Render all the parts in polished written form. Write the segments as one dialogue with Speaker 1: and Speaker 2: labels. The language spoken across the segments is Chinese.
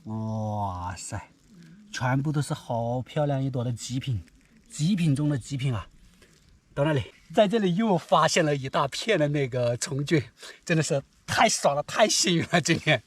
Speaker 1: 哇塞，全部都是好漂亮一朵的极品，极品中的极品啊！到那里，在这里又发现了一大片的那个虫菌，真的是太爽了，太幸运了，今天。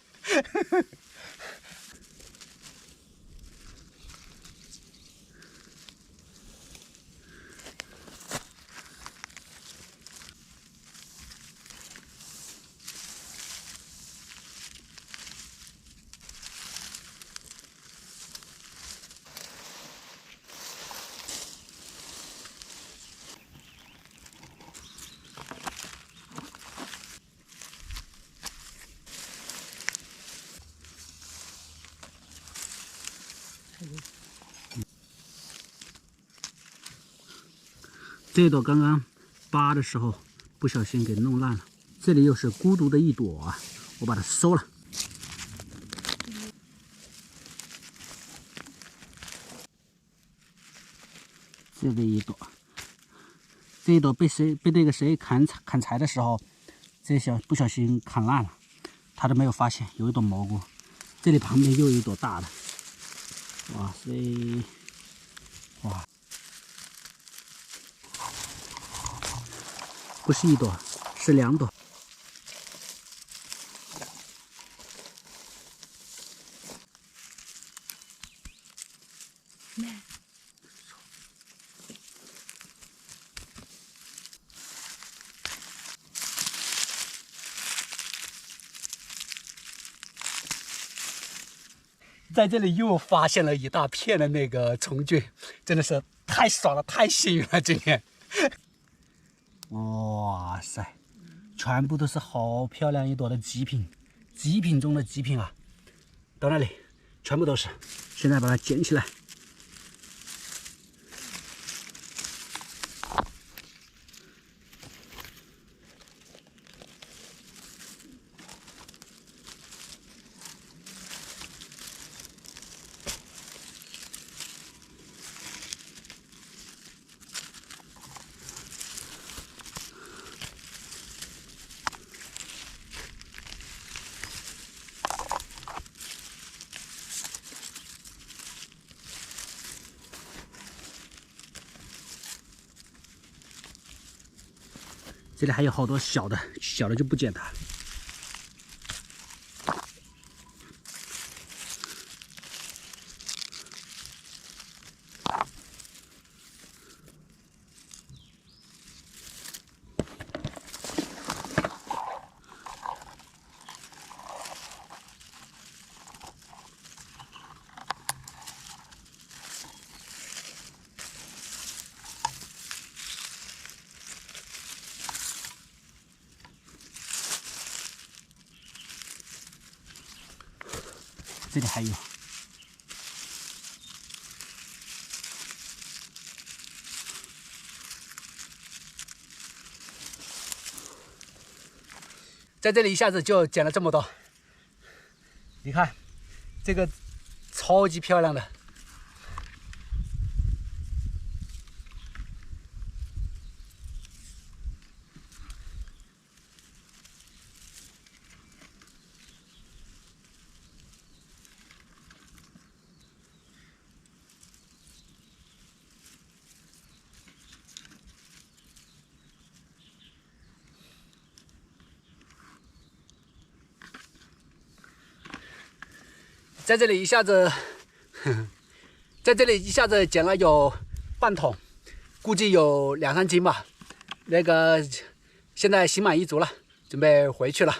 Speaker 1: 这朵刚刚扒的时候不小心给弄烂了，这里又是孤独的一朵啊，我把它收了。这里一朵，这一朵被那个谁砍柴的时候，不小心砍烂了，他都没有发现有一朵蘑菇。这里旁边又有一朵大的，哇塞，哇！不是一朵，是2朵。在这里又发现了一大片的那个虫菌，真的是太爽了，太幸运了，今天。哇塞，全部都是好漂亮一朵的极品，极品中的极品啊！到那里，全部都是。现在把它捡起来。这里还有好多小的，小的就不捡它。这里还有，在这里一下子就捡了这么多。你看，这个超级漂亮的。在这里一下子捡了有半桶，估计有2、3斤吧。那个现在心满意足了，准备回去了。